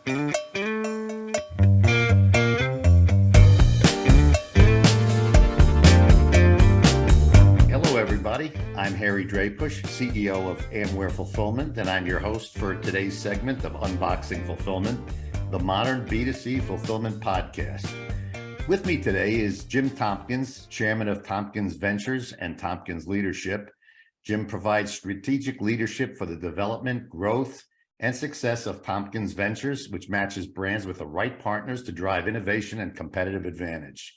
Hello, everybody. I'm Harry Drapush, CEO of Amware Fulfillment, and I'm your host for today's segment of Unboxing Fulfillment, the modern B2C fulfillment podcast. With me today is Jim Tompkins, chairman of Tompkins Ventures and Tompkins Leadership. Jim provides strategic leadership for the development, growth, and success of Tompkins Ventures, which matches brands with the right partners to drive innovation and competitive advantage.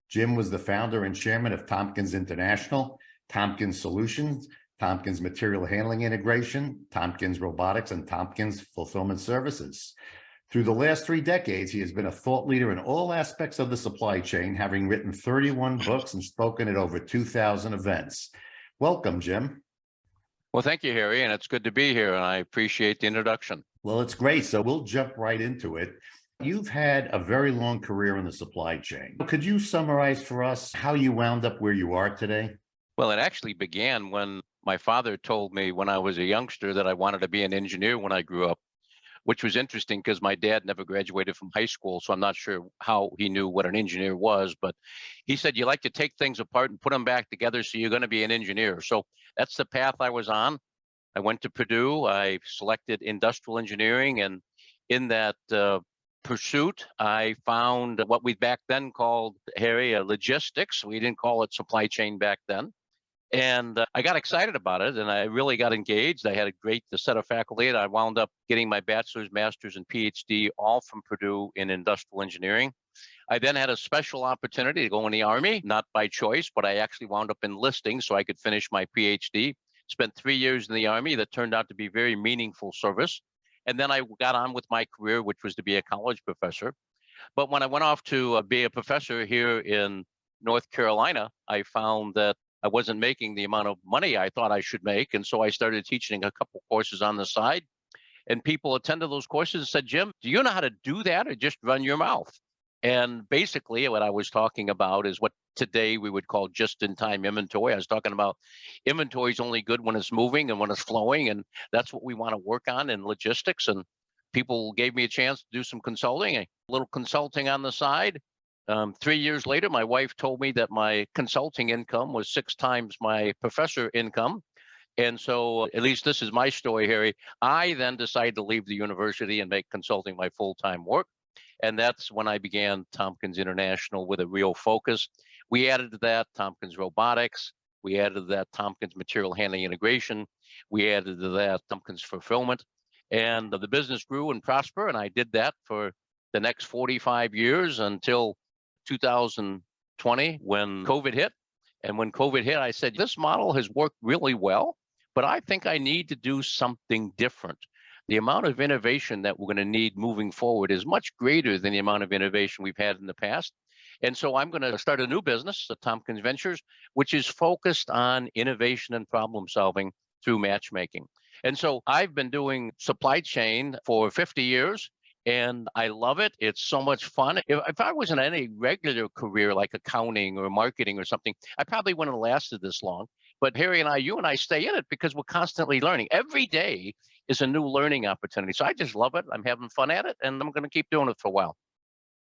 Jim was the founder and chairman of Tompkins International, Tompkins Solutions, Tompkins Material Handling Integration, Tompkins Robotics, and Tompkins Fulfillment Services. Through the last 3 decades, he has been a thought leader in all aspects of the supply chain, having written 31 books and spoken at over 2,000 events. Welcome, Jim. Well, thank you, Harry, and it's good to be here, and I appreciate the introduction. Well, it's great. So we'll jump right into it. You've had a very long career in the supply chain. Could you summarize for us how you wound up where you are today? Well, it actually began when my father told me when I was a youngster that I wanted to be an engineer when I grew up, which was interesting because my dad never graduated from high school, so I'm not sure how he knew what an engineer was, but he said, you like to take things apart and put them back together, so you're going to be an engineer. So that's the path I was on. I went to Purdue, I selected industrial engineering, and in that pursuit, I found what we back then called, Harry, logistics. We didn't call it supply chain back then. And I got excited about it, and I really got engaged. I had a great set of faculty, and I wound up getting my bachelor's, master's, and PhD all from Purdue in industrial engineering. I then had a special opportunity to go in the Army, not by choice, but I actually wound up enlisting so I could finish my PhD. Spent 3 years in the Army that turned out to be very meaningful service. And then I got on with my career, which was to be a college professor. But when I went off to be a professor here in North Carolina, I found that I wasn't making the amount of money I thought I should make. And so I started teaching a couple courses on the side. And people attended those courses and said, Jim, do you know how to do that or just run your mouth? And basically what I was talking about is what today we would call just-in-time inventory. I was talking about inventory is only good when it's moving and when it's flowing. And that's what we want to work on in logistics. And people gave me a chance to do some consulting, a little consulting on the side. 3 years later, my wife told me that my consulting income was 6 times my professor income. And so at least this is my story, Harry. I then decided to leave the university and make consulting my full-time work. And that's when I began Tompkins International with a real focus. We added to that Tompkins Robotics. We added to that Tompkins Material Handling Integration. We added to that Tompkins Fulfillment. And the business grew and prospered. And I did that for the next 45 years until 2020 when COVID hit. And when COVID hit, I said, this model has worked really well, but I think I need to do something different. The amount of innovation that we're going to need moving forward is much greater than the amount of innovation we've had in the past. And so I'm going to start a new business, the Tompkins Ventures, which is focused on innovation and problem solving through matchmaking. And so I've been doing supply chain for 50 years. And I love it. It's so much fun. If I was in any regular career like accounting or marketing or something, I probably wouldn't have lasted this long. But Harry and I, you and I stay in it because we're constantly learning. Every day is a new learning opportunity. So I just love it. I'm having fun at it, and I'm going to keep doing it for a while.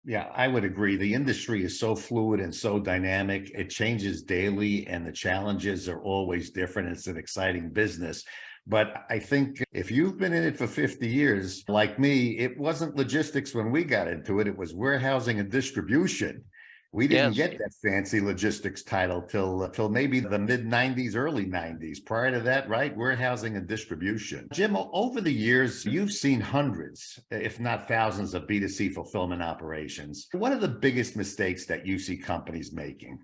Yeah, I would agree. The industry is so fluid and so dynamic. It changes daily, and the challenges are always different. It's an exciting business. But I think if you've been in it for 50 years, like me, it wasn't logistics when we got into it. It was warehousing and distribution. We didn't get that fancy logistics title till maybe the mid 90s, early 90s. Prior to that, right? Warehousing and distribution. Jim, over the years, you've seen hundreds, if not thousands, of B2C fulfillment operations. What are the biggest mistakes that you see companies making?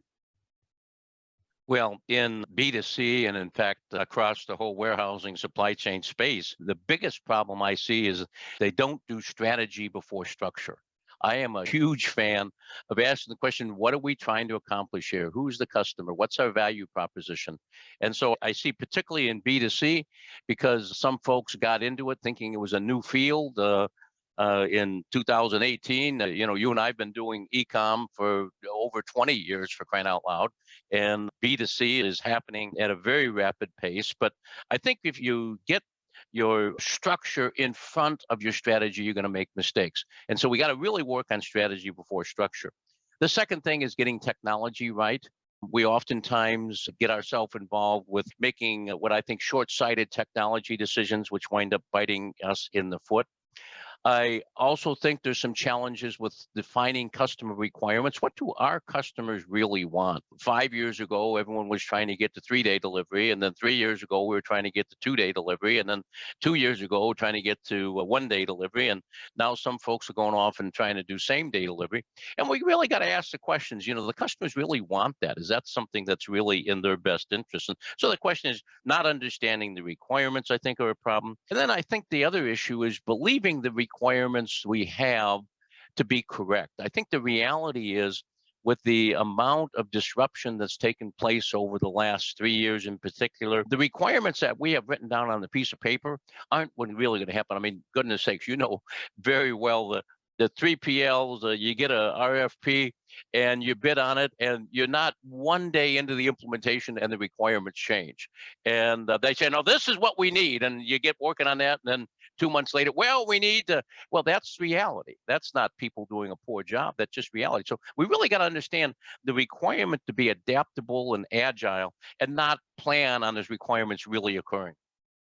Well, in B2C and in fact, across the whole warehousing supply chain space, the biggest problem I see is they don't do strategy before structure. I am a huge fan of asking the question, what are we trying to accomplish here? Who's the customer? What's our value proposition? And so I see particularly in B2C, because some folks got into it thinking it was a new field. In 2018, you and I have been doing e-com for over 20 years, for crying out loud, and B2C is happening at a very rapid pace. But I think if you get your structure in front of your strategy, you're going to make mistakes. And so we got to really work on strategy before structure. The second thing is getting technology right. We oftentimes get ourselves involved with making what I think short-sighted technology decisions, which wind up biting us in the foot. I also think there's some challenges with defining customer requirements. What do our customers really want? 5 years ago, everyone was trying to get the 3-day delivery. And then 3 years ago, we were trying to get the 2-day delivery. And then 2 years ago, trying to get to a 1-day delivery. And now some folks are going off and trying to do same-day delivery. And we really got to ask the questions, the customers really want that. Is that something that's really in their best interest? And so the question is not understanding the requirements, I think, are a problem. And then I think the other issue is believing the requirements we have to be correct. I think the reality is with the amount of disruption that's taken place over the last 3 years in particular, the requirements that we have written down on the piece of paper aren't really going to happen. I mean, goodness sakes, very well the 3PLs, you get a RFP and you bid on it, and you're not one day into the implementation and the requirements change. And they say, no, this is what we need. And you get working on that. And then 2 months later, well, we need to, well, that's reality. That's not people doing a poor job. That's just reality. So we really got to understand the requirement to be adaptable and agile and not plan on those requirements really occurring.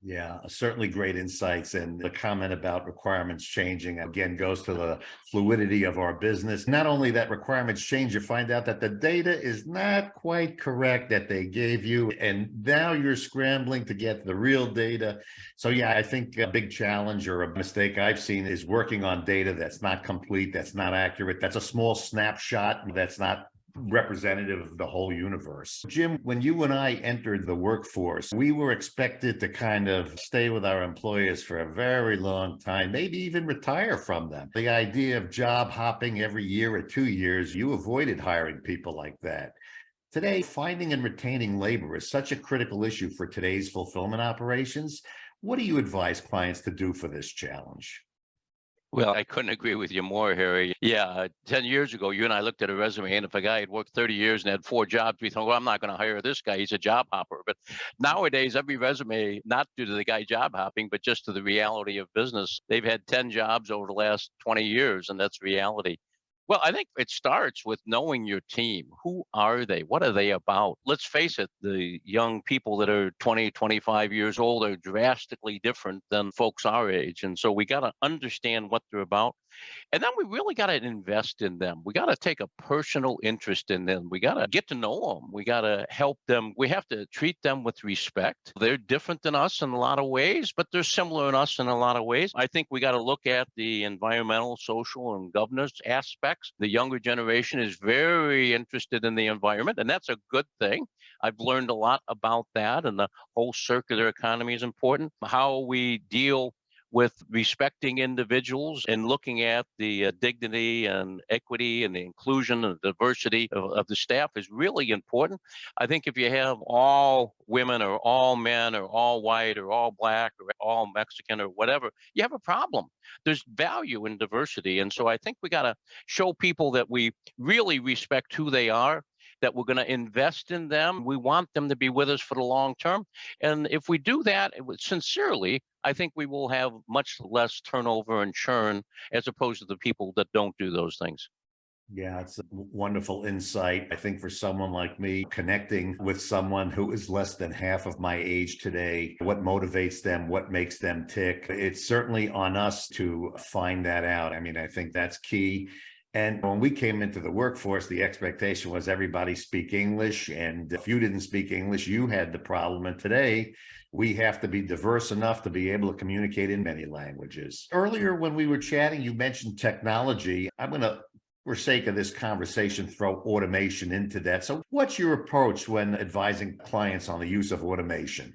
Yeah, certainly great insights. And the comment about requirements changing again goes to the fluidity of our business. Not only that requirements change, you find out that the data is not quite correct that they gave you. And now you're scrambling to get the real data. So yeah, I think a big challenge or a mistake I've seen is working on data that's not complete, that's not accurate, that's a small snapshot, that's not representative of the whole universe. Jim, when you and I entered the workforce, we were expected to kind of stay with our employers for a very long time, maybe even retire from them. The idea of job hopping every year or 2 years, you avoided hiring people like that. Today, finding and retaining labor is such a critical issue for today's fulfillment operations. What do you advise clients to do for this challenge? Well, I couldn't agree with you more, Harry. Yeah, 10 years ago, you and I looked at a resume, and if a guy had worked 30 years and had 4 jobs, we thought, well, I'm not going to hire this guy. He's a job hopper. But nowadays, every resume, not due to the guy job hopping, but just to the reality of business, they've had 10 jobs over the last 20 years, and that's reality. Well, I think it starts with knowing your team. Who are they? What are they about? Let's face it, the young people that are 20, 25 years old are drastically different than folks our age. And so we got to understand what they're about. And then we really got to invest in them. We got to take a personal interest in them. We got to get to know them. We got to help them. We have to treat them with respect. They're different than us in a lot of ways, but they're similar in us in a lot of ways. I think we got to look at the environmental, social, and governance aspects. The younger generation is very interested in the environment, and that's a good thing. I've learned a lot about that, and the whole circular economy is important. How we deal with respecting individuals and looking at the dignity and equity and the inclusion and diversity of the staff is really important. I think if you have all women or all men or all white or all black or all Mexican or whatever, you have a problem. There's value in diversity. And so I think we got to show people that we really respect who they are, that we're going to invest in them. We want them to be with us for the long term. And if we do that sincerely, I think we will have much less turnover and churn as opposed to the people that don't do those things. Yeah, it's a wonderful insight. I think for someone like me, connecting with someone who is less than half of my age today, what motivates them, what makes them tick, it's certainly on us to find that out. I mean, I think that's key. And when we came into the workforce, the expectation was everybody speak English. And if you didn't speak English, you had the problem. And today, we have to be diverse enough to be able to communicate in many languages. Earlier, when we were chatting, you mentioned technology. I'm going to, for sake of this conversation, throw automation into that. So what's your approach when advising clients on the use of automation?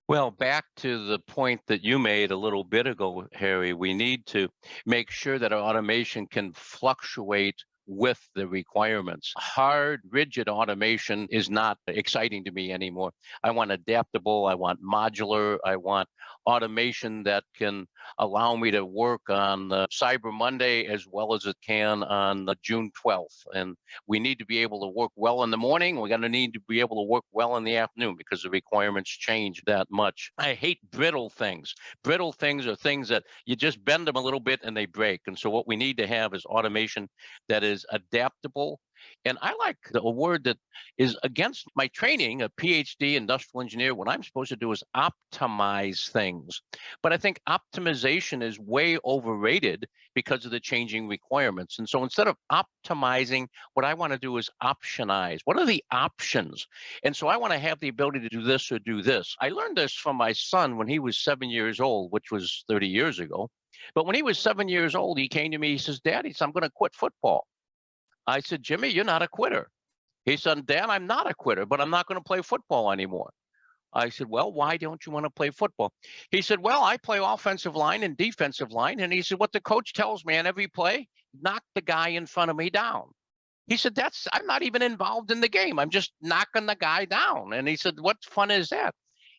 Well, back to the point that you made a little bit ago, Harry, we need to make sure that our automation can fluctuate with the requirements. Hard, rigid automation is not exciting to me anymore. I want adaptable, I want modular, I want automation that can allow me to work on Cyber Monday as well as it can on June 12th. And we need to be able to work well in the morning. We're going to need to be able to work well in the afternoon because the requirements change that much. I hate brittle things. Brittle things are things that you just bend them a little bit and they break. And so what we need to have is automation that is adaptable. And I like a word that is against my training, a PhD industrial engineer. What I'm supposed to do is optimize things. But I think optimization is way overrated because of the changing requirements. And so instead of optimizing, what I want to do is optionize. What are the options? And so I want to have the ability to do this or do this. I learned this from my son when he was 7 years old, which was 30 years ago. But when he was 7 years old, he came to me, he says, "Daddy, I'm going to quit football." I said, "Jimmy, you're not a quitter." He said, "Dad, I'm not a quitter, but I'm not going to play football anymore." I said, "Well, why don't you want to play football?" He said, "Well, I play offensive line and defensive line." And he said, "What the coach tells me on every play, knock the guy in front of me down." He said, I'm not even involved in the game. I'm just knocking the guy down." And he said, "What fun is that?"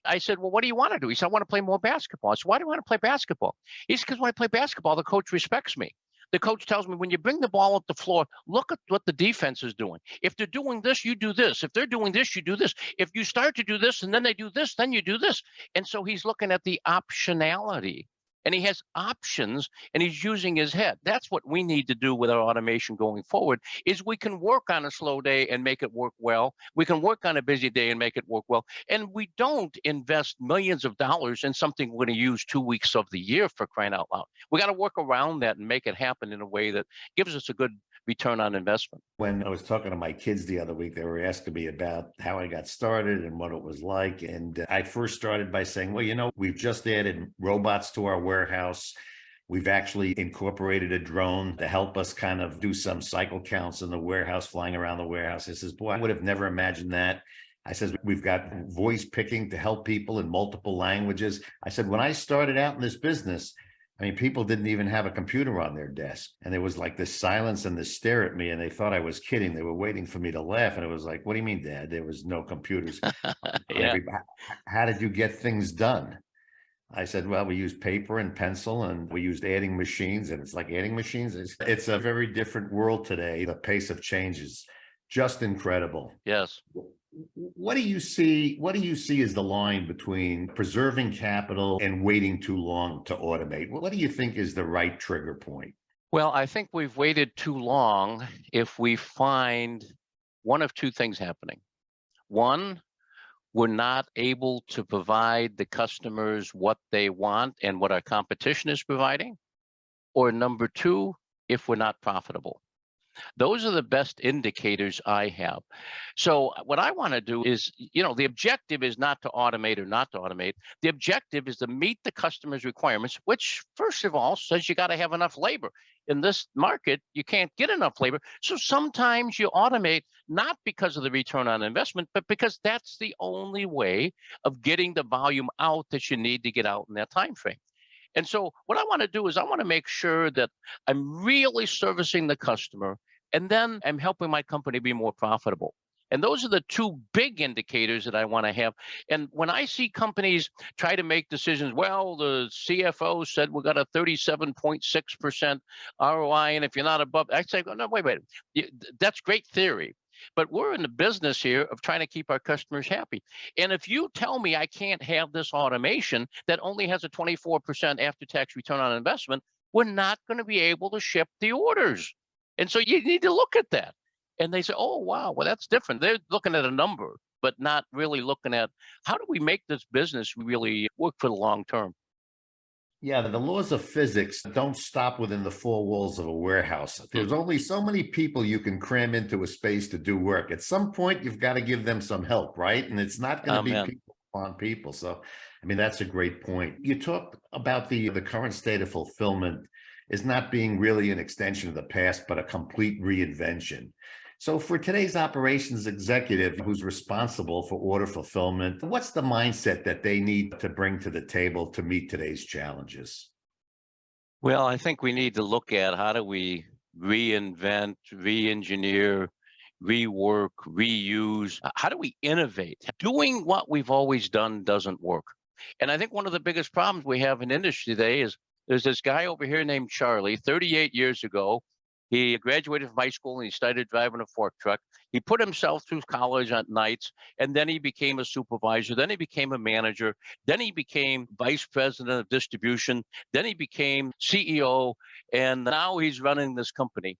I said, "Well, what do you want to do?" He said, "I want to play more basketball." I said, "Why do you want to play basketball?" He said, "Because when I play basketball, the coach respects me. The coach tells me, when you bring the ball up the floor, look at what the defense is doing. If they're doing this, you do this. If they're doing this, you do this. If you start to do this and then they do this, then you do this." And so he's looking at the optionality. And he has options and he's using his head. That's what we need to do with our automation going forward, is we can work on a slow day and make it work well. We can work on a busy day and make it work well. And we don't invest millions of dollars in something we're going to use 2 weeks of the year, for crying out loud. We got to work around that and make it happen in a way that gives us a good return on investment. When I was talking to my kids the other week, they were asking me about how I got started and what it was like. And I first started by saying, well, we've just added robots to our warehouse. We've actually incorporated a drone to help us kind of do some cycle counts in the warehouse, flying around the warehouse. I says, boy, I would have never imagined that. I says, we've got voice picking to help people in multiple languages. I said, when I started out in this business, I mean, people didn't even have a computer on their desk. And there was like this silence and this stare at me, and they thought I was kidding. They were waiting for me to laugh. And it was like, "What do you mean, Dad? There was no computers." Yeah. How did you get things done? I said, "Well, we used paper and pencil, and we used adding machines." And it's like, adding machines. It's a very different world today. The pace of change is just incredible. Yes. What do you see? What do you see as the line between preserving capital and waiting too long to automate? What do you think is the right trigger point? Well, I think we've waited too long if we find one of two things happening. One, we're not able to provide the customers what they want and what our competition is providing. Or number two, if we're not profitable. Those are the best indicators I have. So what I want to do is, the objective is not to automate or not to automate. The objective is to meet the customer's requirements, which first of all says you got to have enough labor. In this market, you can't get enough labor. So sometimes you automate not because of the return on investment, but because that's the only way of getting the volume out that you need to get out in that time frame. And so what I want to do is I want to make sure that I'm really servicing the customer, and then I'm helping my company be more profitable. And those are the two big indicators that I want to have. And when I see companies try to make decisions, well, the CFO said we got a 37.6% ROI, and if you're not above, I say, no, wait. That's great theory. But we're in the business here of trying to keep our customers happy. And if you tell me I can't have this automation that only has a 24% after-tax return on investment, we're not going to be able to ship the orders. And so you need to look at that. And they say, oh, wow, well, that's different. They're looking at a number, but not really looking at how do we make this business really work for the long term. Yeah, the laws of physics don't stop within the four walls of a warehouse. There's only so many people you can cram into a space to do work. At some point, you've got to give them some help, right? And it's not going to be people on people. So, I mean, that's a great point. You talked about the current state of fulfillment is not being really an extension of the past, but a complete reinvention. So for today's operations executive who's responsible for order fulfillment, what's the mindset that they need to bring to the table to meet today's challenges? Well, I think we need to look at how do we reinvent, re-engineer, rework, reuse. How do we innovate? Doing what we've always done doesn't work. And I think one of the biggest problems we have in industry today is there's this guy over here named Charlie, 38 years ago. He graduated from high school and he started driving a fork truck. He put himself through college at nights, and then he became a supervisor. Then he became a manager. Then he became vice president of distribution. Then he became CEO, and now he's running this company.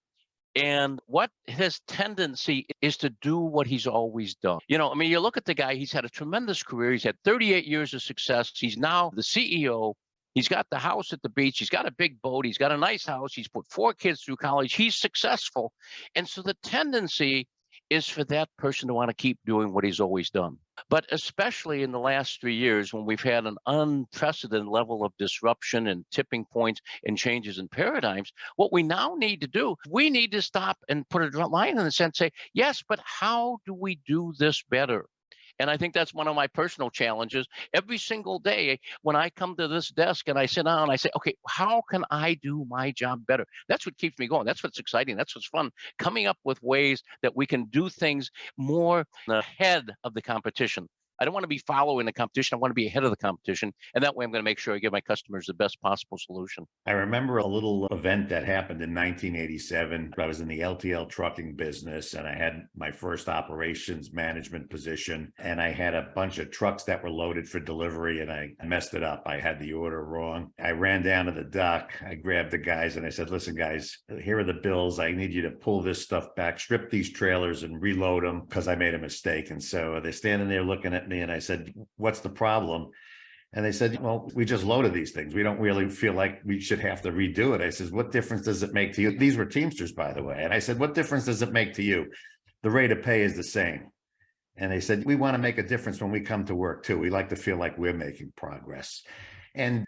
And what his tendency is to do what he's always done. I mean, you look at the guy, he's had a tremendous career. He's had 38 years of success. He's now the CEO. He's got the house at the beach. He's got a big boat. He's got a nice house. He's put 4 kids through college. He's successful. And so the tendency is for that person to want to keep doing what he's always done. But especially in the last 3 years, when we've had an unprecedented level of disruption and tipping points and changes in paradigms, what we now need to do, we need to stop and put a line in the sense, say, yes, but how do we do this better? And I think that's one of my personal challenges. Every single day when I come to this desk and I sit down and I say, okay, how can I do my job better? That's what keeps me going. That's what's exciting. That's what's fun. Coming up with ways that we can do things more ahead of the competition. I don't want to be following the competition. I want to be ahead of the competition. And that way I'm going to make sure I give my customers the best possible solution. I remember a little event that happened in 1987. I was in the LTL trucking business and I had my first operations management position, and I had a bunch of trucks that were loaded for delivery and I messed it up. I had the order wrong. I ran down to the dock. I grabbed the guys and I said, listen, guys, here are the bills. I need you to pull this stuff back, strip these trailers and reload them because I made a mistake. And so they're standing there looking at me and I said, what's the problem? And they said, well, we just loaded these things. We don't really feel like we should have to redo it. I said, what difference does it make to you? These were Teamsters, by the way. And I said, what difference does it make to you? The rate of pay is the same. And they said, we want to make a difference when we come to work too. We like to feel like we're making progress. And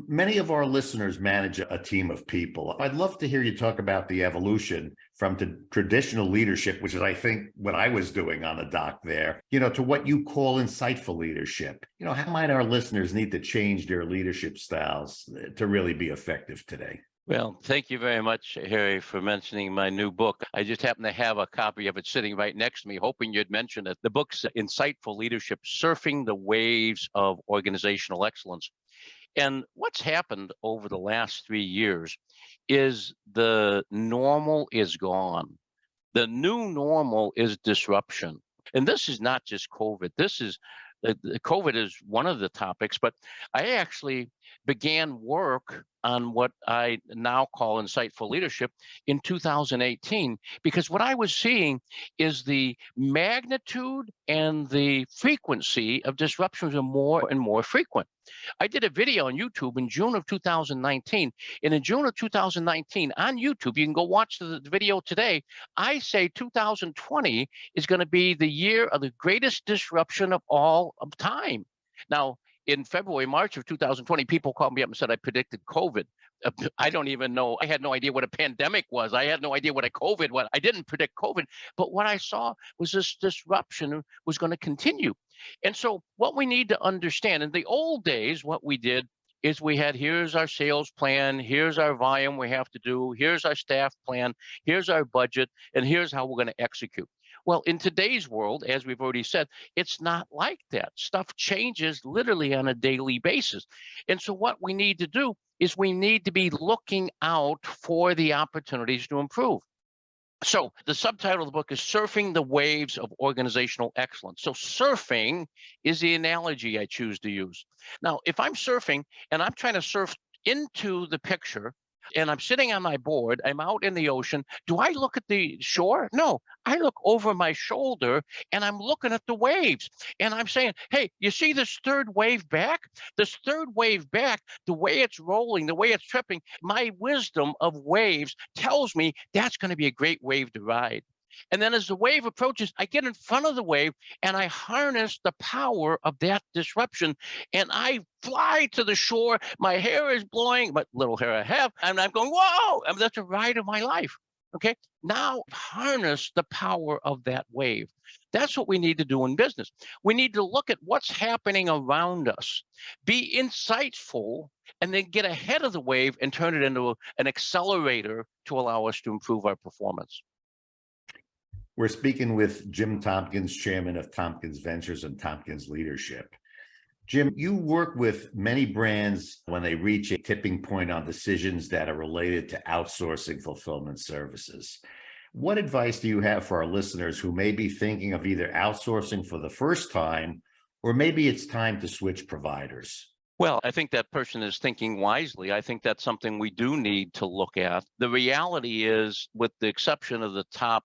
many of our listeners manage a team of people. I'd love to hear you talk about the evolution from traditional leadership, which is, I think, what I was doing on the dock there, to what you call insightful leadership. How might our listeners need to change their leadership styles to really be effective today? Well, thank you very much, Harry, for mentioning my new book. I just happen to have a copy of it sitting right next to me, hoping you'd mention it. The book's Insightful Leadership, Surfing the Waves of Organizational Excellence. And what's happened over the last 3 years is the normal is gone. The new normal is disruption. And this is not just COVID. COVID is one of the topics, but I actually began work on what I now call insightful leadership in 2018, because what I was seeing is the magnitude and the frequency of disruptions are more and more frequent. I did a video on YouTube in June of 2019. And in June of 2019 on YouTube, you can go watch the video today. I say 2020 is going to be the year of the greatest disruption of all of time. Now, in February, March of 2020, people called me up and said I predicted COVID. I don't even know. I had no idea what a pandemic was. I had no idea what a COVID was. I didn't predict COVID. But what I saw was this disruption was going to continue. And so what we need to understand, in the old days, what we did is we had, here's our sales plan, here's our volume we have to do, here's our staff plan, here's our budget, and here's how we're going to execute. Well, in today's world, as we've already said, it's not like that. Stuff changes literally on a daily basis. And so what we need to do is we need to be looking out for the opportunities to improve. So the subtitle of the book is Surfing the Waves of Organizational Excellence. So surfing is the analogy I choose to use. Now, if I'm surfing and I'm trying to surf into the picture, and I'm sitting on my board, I'm out in the ocean, do I look at the shore? No, I look over my shoulder and I'm looking at the waves. And I'm saying, hey, you see this third wave back? This third wave back, the way it's rolling, the way it's tripping, my wisdom of waves tells me that's going to be a great wave to ride. And then as the wave approaches, I get in front of the wave and I harness the power of that disruption and I fly to the shore. My hair is blowing, what little hair I have, and I'm going, whoa, and that's a ride of my life. Okay, now harness the power of that wave. That's what we need to do in business. We need to look at what's happening around us, be insightful, and then get ahead of the wave and turn it into an accelerator to allow us to improve our performance. We're speaking with Jim Tompkins, chairman of Tompkins Ventures and Tompkins Leadership. Jim, you work with many brands when they reach a tipping point on decisions that are related to outsourcing fulfillment services. What advice do you have for our listeners who may be thinking of either outsourcing for the first time, or maybe it's time to switch providers? Well, I think that person is thinking wisely. I think that's something we do need to look at. The reality is, with the exception of the top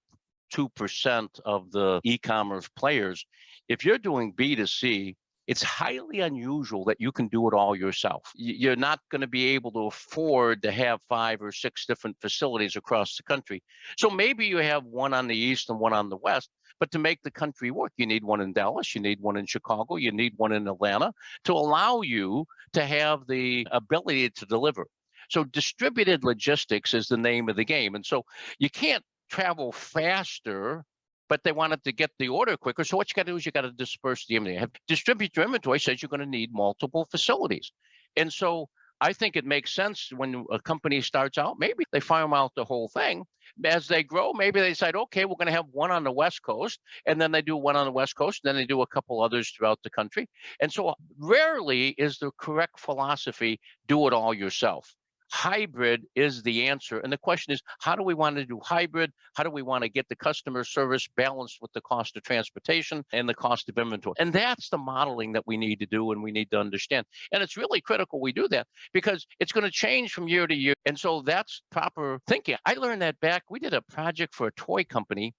2% of the e-commerce players, if you're doing B2C, it's highly unusual that you can do it all yourself. You're not going to be able to afford to have 5 or 6 different facilities across the country. So maybe you have one on the east and one on the west, but to make the country work, you need one in Dallas, you need one in Chicago, you need one in Atlanta to allow you to have the ability to deliver. So distributed logistics is the name of the game. And so you can't travel faster, but they wanted to get the order quicker. So what you got to do is you got to disperse the inventory. Distribute your inventory says you're going to need multiple facilities. And so I think it makes sense when a company starts out, maybe they farm out the whole thing. As they grow, maybe they decide, okay, we're going to have one on the West Coast, and then they do one on the West Coast, and then they do a couple others throughout the country. And so rarely is the correct philosophy, do it all yourself. Hybrid is the answer. And the question is, how do we want to do hybrid? How do we want to get the customer service balanced with the cost of transportation and the cost of inventory? And that's the modeling that we need to do and we need to understand. And it's really critical we do that because it's going to change from year to year. And so that's proper thinking. I learned that back. We did a project for a toy company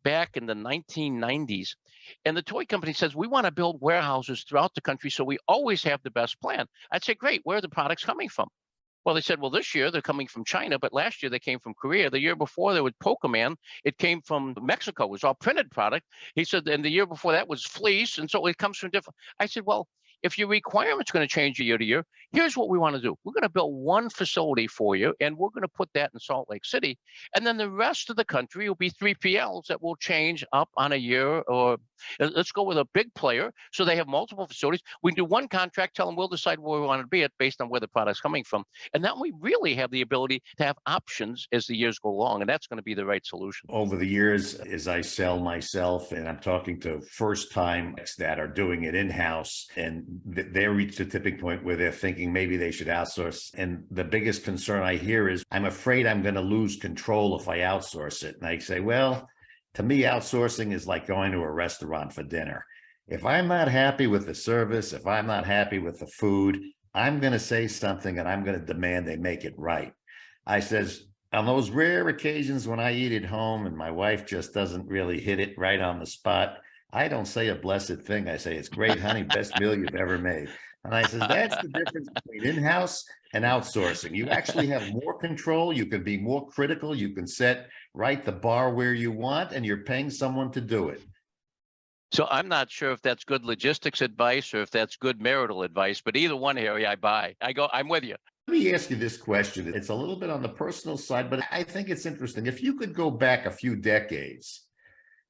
back in the 1990s. And the toy company says, we want to build warehouses throughout the country so we always have the best plan. I'd say, great, where are the products coming from? Well, they said, well, this year they're coming from China, but last year they came from Korea. The year before there was Pokemon, it came from Mexico. It was all printed product. He said, and the year before that was fleece. And so it comes from different. I said, well, if your requirements going to change year to year, here's what we want to do. We're going to build one facility for you, and we're going to put that in Salt Lake City. And then the rest of the country will be 3PLs that will change up on a year, or let's go with a big player. So they have multiple facilities. We can do one contract, tell them we'll decide where we want to be at based on where the product's coming from. And then we really have the ability to have options as the years go along. And that's going to be the right solution. Over the years, as I sell myself, and I'm talking to first time that are doing it in-house, and they reach the tipping point where they're thinking maybe they should outsource. And the biggest concern I hear is, I'm afraid I'm going to lose control if I outsource it. And I say, well, to me, outsourcing is like going to a restaurant for dinner. If I'm not happy with the service, if I'm not happy with the food, I'm going to say something and I'm going to demand they make it right. I says, on those rare occasions when I eat at home and my wife just doesn't really hit it right on the spot, I don't say a blessed thing. I say, it's great, honey, best meal you've ever made. And I says, that's the difference between in-house and outsourcing. You actually have more control. You can be more critical. You can set right the bar where you want, and you're paying someone to do it. So I'm not sure if that's good logistics advice or if that's good marital advice, but either one, Harry, I buy. I'm with you. Let me ask you this question. It's a little bit on the personal side, but I think it's interesting. If you could go back a few decades,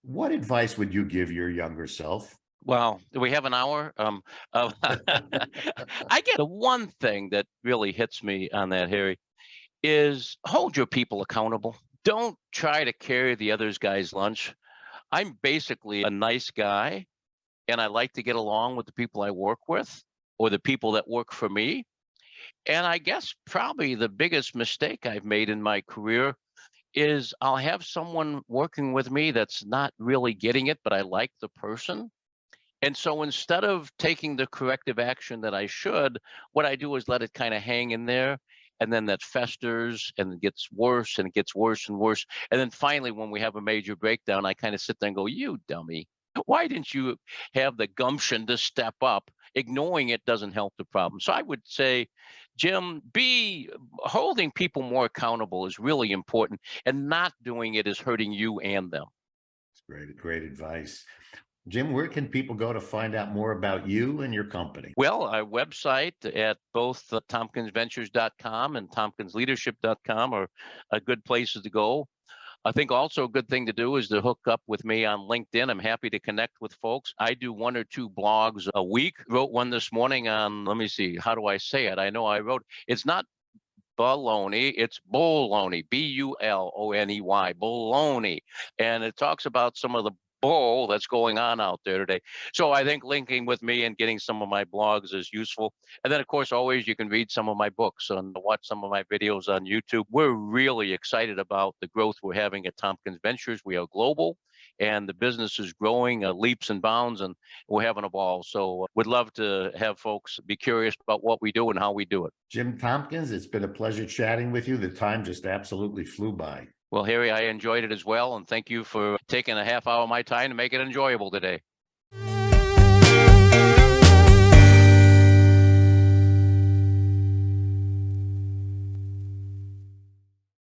what advice would you give your younger self? Well, do we have an hour? I get the one thing that really hits me on that, Harry, is hold your people accountable. Don't try to carry the other guy's lunch. I'm basically a nice guy, and I like to get along with the people I work with or the people that work for me. And I guess probably the biggest mistake I've made in my career is I'll have someone working with me that's not really getting it, but I like the person. And so instead of taking the corrective action that I should, what I do is let it kind of hang in there. And then that festers and it gets worse and it gets worse and worse. And then finally, when we have a major breakdown, I kind of sit there and go, you dummy, why didn't you have the gumption to step up? Ignoring it doesn't help the problem. So I would say, Jim, holding people more accountable is really important, and not doing it is hurting you and them. It's great advice. Jim, where can people go to find out more about you and your company? Well, our website at both tompkinsventures.com and tompkinsleadership.com are good places to go. I think also a good thing to do is to hook up with me on LinkedIn. I'm happy to connect with folks. I do 1 or 2 blogs a week. Wrote one this morning on, let me see, how do I say it? I know I wrote, it's not baloney, it's bologna, Buloney, bologna. And it talks about some of the bull that's going on out there today. So I think linking with me and getting some of my blogs is useful. And then, of course, always you can read some of my books and watch some of my videos on YouTube. We're really excited about the growth we're having at Tompkins Ventures. We are global and the business is growing leaps and bounds, and we're having a ball. So we'd love to have folks be curious about what we do and how we do it. Jim Tompkins, it's been a pleasure chatting with you. The time just absolutely flew by. Well, Harry, I enjoyed it as well. And thank you for taking a half hour of my time to make it enjoyable today.